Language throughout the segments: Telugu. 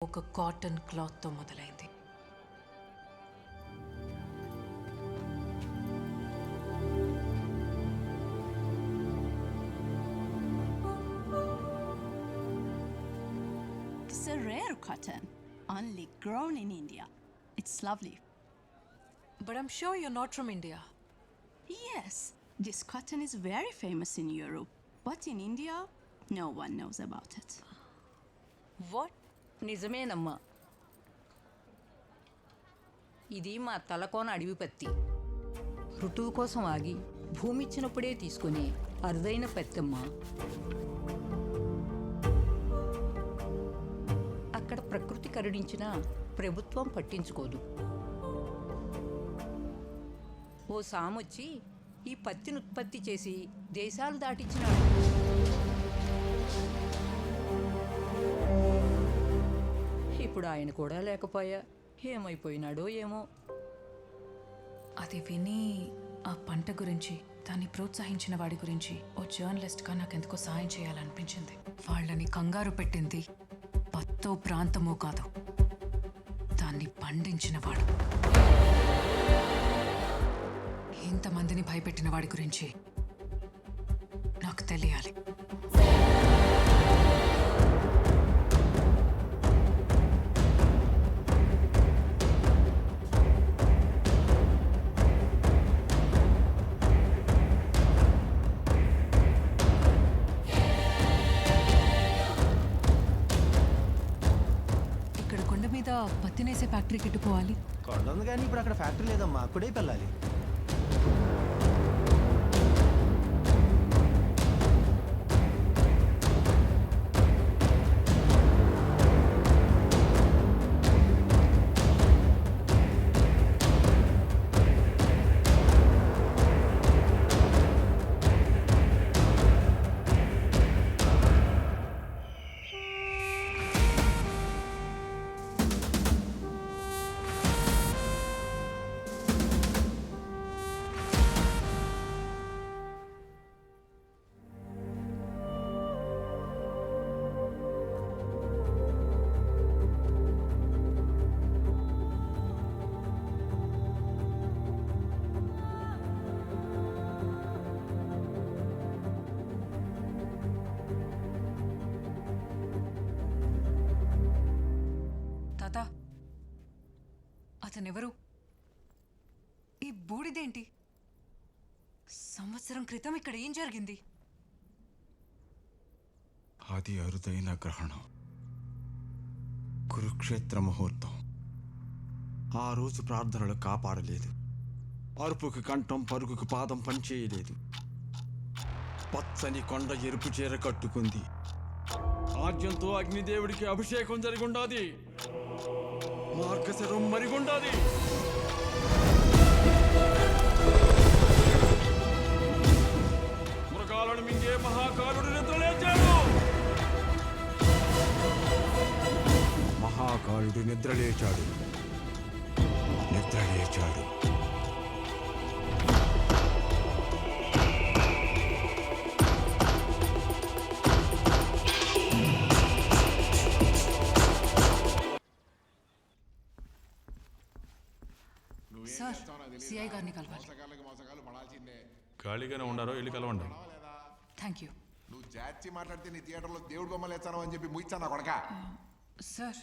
ఒక కాటన్ క్లాత్తో మొదలైంది. It's a rare cotton, only grown in India. It's lovely. But I'm sure you're not from India. Yes, this cotton is very famous in Europe, but in India, no one knows about it. What? నిజమేనమ్మా. ఇది మా తలకోన అడవి పత్తి. ఋతువు కోసం ఆగి భూమి ఇచ్చినప్పుడే తీసుకునే అరుదైన పత్తమ్మా. అక్కడ ప్రకృతి కరుణించినా ప్రభుత్వం పట్టించుకోదు. ఓ సామొచ్చి ఈ పత్తిని ఉత్పత్తి చేసి దేశాలు దాటించినాడు. ఇప్పుడు ఆయన కూడా లేకపోయా, ఏమైపోయినాడో ఏమో. అది విని ఆ పంట గురించి, దాన్ని ప్రోత్సహించిన వాడి గురించి ఓ జర్నలిస్ట్గా నాకెందుకో సాయం చేయాలనిపించింది. వాళ్ళని కంగారు పెట్టింది పత్తో ప్రాంతమో కాదు, దాన్ని పండించిన వాడు. ఇంతమందిని భయపెట్టిన వాడి గురించి నాకు తెలియాలి. ఇక్కడ కొండ మీద పత్తినేసే ఫ్యాక్టరీకి ఎట్టుకోవాలి. కొండ ఉంది కానీ ఇప్పుడు అక్కడ ఫ్యాక్టరీ లేదమ్మా, అక్కడే వెళ్ళాలి. తాత, అతనెవరు? ఈ బూడిదేంటి? సంవత్సరం క్రితం ఇక్కడ ఏం జరిగింది? అది అరుదైన గ్రహణం, కురుక్షేత్ర ముహూర్తం. ఆ రోజు ప్రార్థనలు కాపాడలేదు, అరుపుకి కంఠం పరుగుకి పాదం పనిచేయలేదు. పచ్చని కొండ ఎరుపు చీర కట్టుకుంది. ఆజ్యంతో అగ్నిదేవుడికి అభిషేకం జరిగుండాది, మార్గశరం మరిగుండాది. మృగాలను మింగే మహాకాలుడు నిద్రలేచాడు. మహాకాలుడు నిద్రలేచాడు, నిద్రలేచాడు. సార్, సిఐ గారిని కలవాలి. ఖాళీగానే ఉండారో వెళ్ళి కలవండి. Thank you. నువ్వు జాచి మాట్లాడితే నీ థియేటర్లో దేవుడు బొమ్మలు వేస్తాను అని చెప్పి ముయిస్తాను నా కొడక. సార్,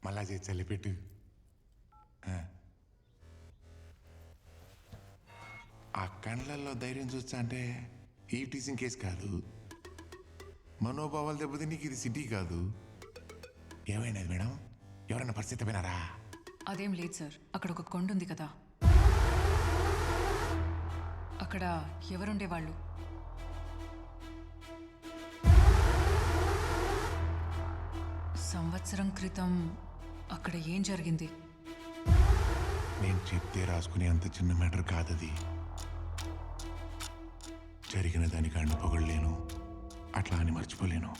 మళ్ళా చేసి చల్లిపెట్టు. ఆ కళ్ళల్లో ధైర్యం చూస్తా అంటే ఈ టీచింగ్ కేసు కాదు, మనోభావాలు దెబ్బతి నీకు ఇది సిటీ కాదు. ఏమైనది మేడం? ఎవరైనా పరిస్థితి పోయినారా? అదేం లేదు సార్. అక్కడ ఒక కొండ ఉంది కదా, అక్కడ ఎవరుండేవాళ్ళు? సంవత్సరం క్రితం అక్కడ ఏం జరిగింది? నేను చెప్తే రాసుకునే అంత చిన్న మ్యాటర్ కాదది. జరిగిన దానికి ఆడిని పొగడలేను, అట్లా అని మర్చిపోలేను.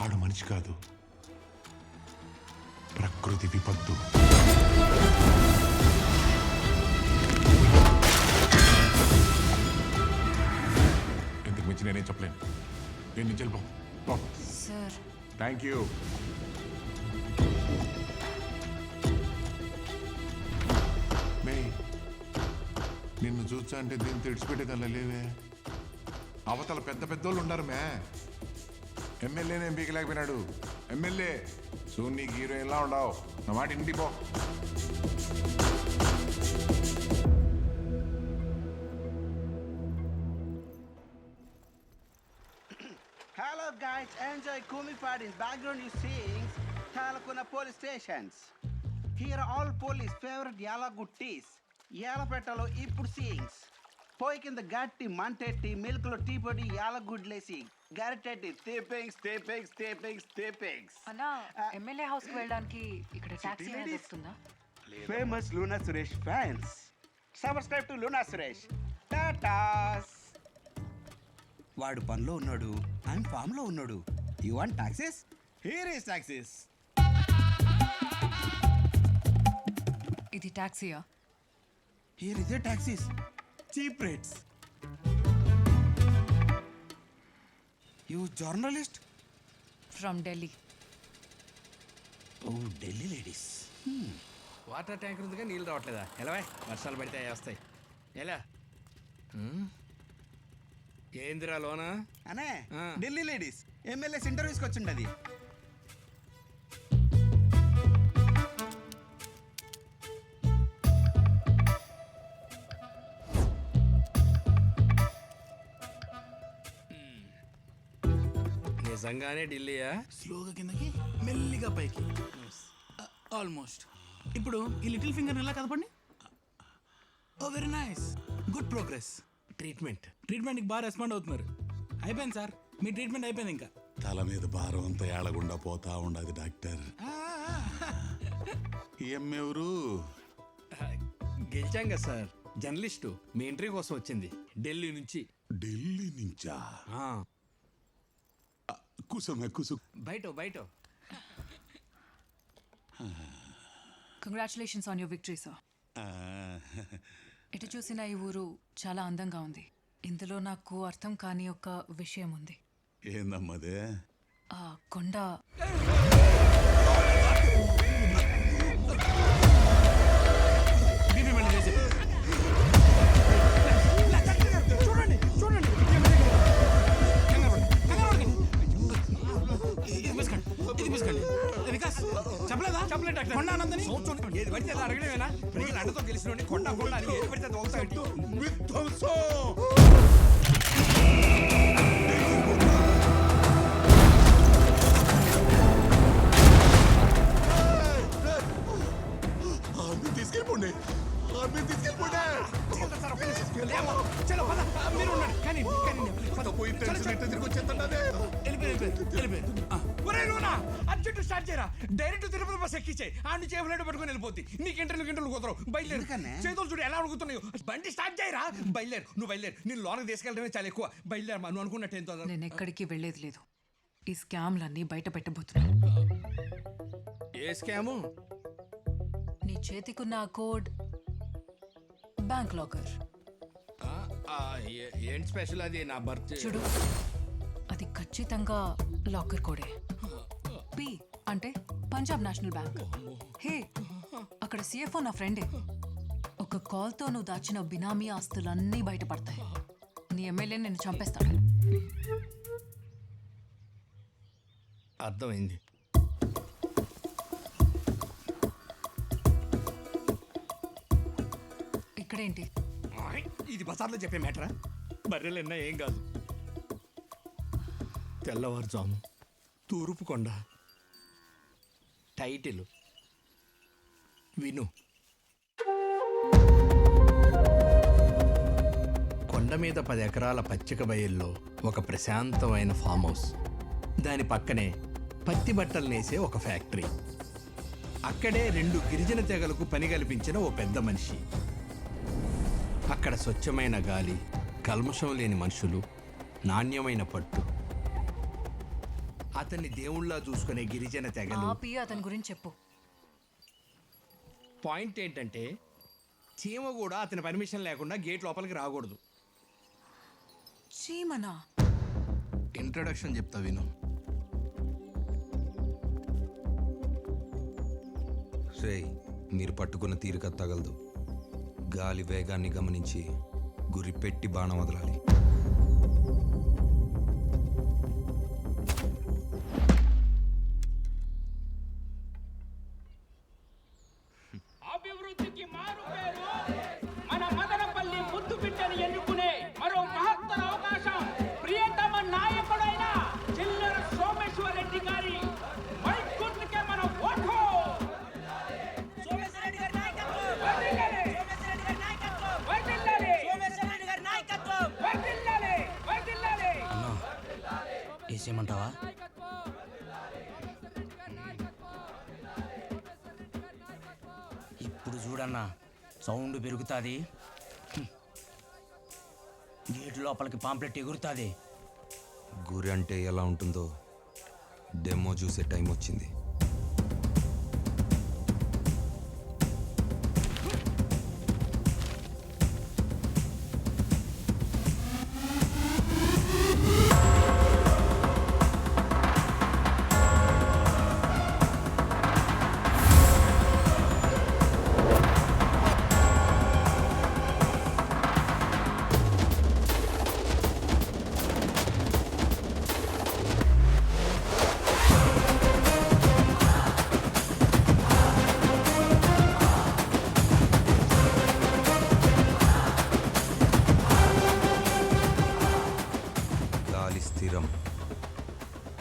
ఆడు మనిషి కాదు, ప్రకృతి విపత్తు. ఇంతకు మించి నేనేం చెప్పలేను. నేను నుంచి వెళ్ళిపో. Sir, thank you. చూచా అంటే దీన్ని తెడిచిపెట్టేదల్లా లేవే. అవతల పెద్ద పెద్దోళ్ళు ఉన్నారు మే. ఎమ్మెల్యేనే పీకలేకపోయినాడు. ఎమ్మెల్యే సో నీకు హీరోయిన్లా ఉండవు. నా మాట ఇంటికి పో. Hello guys, enjoy Kumi parties. Background you sings Talakuna police stations. Here are all police favorite Yalaguttis. Yalapetalo ippudu sings. Poi కింద గట్టి మంటెట్టి మిల్క్ లో టీ పొడి యాలగుడ్లేసి గరిటెట్టి స్టేపింగ్స్ అన్నా ఎమ్మెల్యే హౌస్ కి వెళ్ళడానికి ఇక్కడ టాక్సీ దొరుకుతుందా? Famous Luna Suresh fans subscribe to Luna Suresh టాటాస్. వాడు పనిలో ఉన్నాడు, ఆయన ఫామ్ లో ఉన్నాడు. You want taxis? Here is taxis. ఇది టాక్సీయా? Here is a taxis. Cheap rates. You journalist? From Delhi. Oh Delhi ladies. Water tanker ఉందిగా, నీళ్ళు రావట్లేదా? ఎలా వర్షాలు పడితే వస్తాయి. ఎలా ఏందిరా లోనా? అనే ఢిల్లీ లేడీస్ ఎమ్మెల్యేస్ ఇంటర్వ్యూస్కి వచ్చిండది. నిజంగానే ఢిల్లీయా? స్లోగా కిందకి మెల్లిగా పైకి. ఆల్మోస్ట్. ఇప్పుడు ఈ లిటిల్ ఫింగర్ ఎలా కదపండి. ఓ వెరీ నైస్, గుడ్ ప్రోగ్రెస్. ట్రీట్మెంట్కి బాగా రెస్పాండ్ అవుతున్నారు. అయిపోయింది సార్, మీ ట్రీట్మెంట్ అయిపోయింది. ఇంకా తల మీద భారం అంతా ఏడగుండా పోతా ఉండదు డాక్టర్. ఏమెవరు? గెలిచాం కదా సార్, జర్నలిస్టు. మీ ఇంటర్వ్యూ కోసం వచ్చింది ఢిల్లీ నుంచి. ఢిల్లీ నుంచా? కుసు బయట congratulations on your victory sir. ఎటు చూసినా ఈ ఊరు చాలా అందంగా ఉంది. ఇందులో నాకు అర్థం కాని ఒక విషయం ఉంది. ఏందమ్మదే? ఆ కొండ చెప్పలేదా? కొండ ఆనందని ఏది పడితే అది అడగడమేనా? ప్రజలు అండతో గెలిచిన కొండ అని ఏది పడితే అది అవుతాయి. తీసుకెళ్ళిపోండి. అర్జెంట్ స్టార్ట్ చేయరా. డైరెక్ట్ తిరుపతి బస్ ఎక్కించే ఆ నుంచి ఏమైనా పట్టుకొని వెళ్ళిపోతుంది. నీకు ఇంటర్వ్యూ కుదరవు. బయలుదేరు. చేతులు చూడు ఎలా అడుగుతున్నావు. బండి స్టార్ట్ చేయరా. బయలుదేరు. నువ్వు బయలుదేరు. నేను లోనకి తీసుకెళ్ళడమే చాలా ఎక్కువ. బయలుదేరమ్మా. నువ్వు అనుకున్నట్టు ఎంతో. నేను ఎక్కడికి వెళ్ళేది లేదు. ఈ స్కామ్లన్నీ బయట పెట్టబోతున్నా. ఏ స్కాము? నీ చేతికున్న ఆ కోడ్ బ్యాంక్ లాకర్. ఏంటి స్పెషల్ అది? నా బర్త్ చూడు, అది ఖచ్చితంగా లాకర్ కోడే. పి అంటే పంజాబ్ నేషనల్ బ్యాంక్. హే, అక్కడ సిఎఫ్ఓ నా ఫ్రెండే. ఒక కాల్తో నువ్వు దాచిన బినామీ ఆస్తులన్నీ బయటపడతాయి. నీ ఎమ్మెల్యే నిన్ను చంపేస్తాడు. అర్థమైంది. ఇక్కడేంటి? ఇది బజార్లో చెప్పే మ్యాటరా? బర్రెలు ఎన్నా ఏం కాదు. తెల్లవారుజాము తూర్పు కొండ. టైటిల్ విను. కొండ మీద 10 ఎకరాల పచ్చిక బయల్లో ఒక ప్రశాంతమైన ఫామ్ హౌస్. దాని పక్కనే పత్తి బట్టలు నేసే ఒక ఫ్యాక్టరీ. అక్కడే 2 గిరిజన తెగలకు పని కల్పించిన ఓ పెద్ద మనిషి. అక్కడ స్వచ్ఛమైన గాలి, కల్మషం లేని మనుషులు, నాణ్యమైన పట్టు. అతన్ని దేవుళ్ళ చూసుకునే గిరిజన తెగలు. ఆపి అతని గురించి చెప్పు. పాయింట్ ఏంటంటే చీమ కూడా అతని పర్మిషన్ లేకుండా గేట్ లోపలికి రాకూడదు. చీమనా? ఇంట్రొడక్షన్ చెప్తా విను. రేయ్, మీరు పట్టుకున్న తీరిక తగలదు. గాలి వేగాన్ని గమనించి గురి పెట్టి బాణం వదలాలి. అభివృద్ధికి మారు పేరు మన మదనపల్లి ముద్దు బిడ్డని ఎన్నుకునే మరో మహత్తర అవకాశం ప్రియతమ నాయకుడైన చిల్లర సోమేశ్వర రెడ్డి గారి మైకుట్లకే మన ఓటు. వేసేయమంటావా? ఇప్పుడు చూడన్నా సౌండ్ పెరుగుతుంది, గేట్ లోపలికి పాంప్లెట్ ఎగురుతుంది. గురి అంటే ఎలా ఉంటుందో డెమో చూసే టైం వచ్చింది. స్థిరం,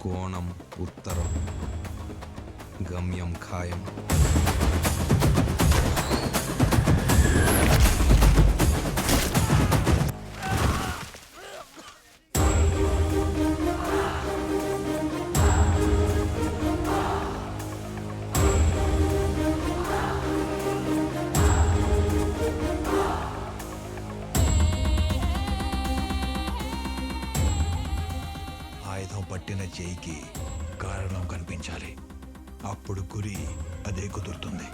కోణం ఉత్తరం, గమ్యం ఖాయం. ఆయుధం పట్టిన చేయికి కారణం కనిపించాలి. అప్పుడు గురి అదే కుదురుతుంది.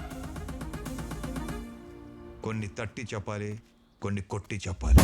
కొన్ని తట్టి చెప్పాలి, కొన్ని కొట్టి చెప్పాలి.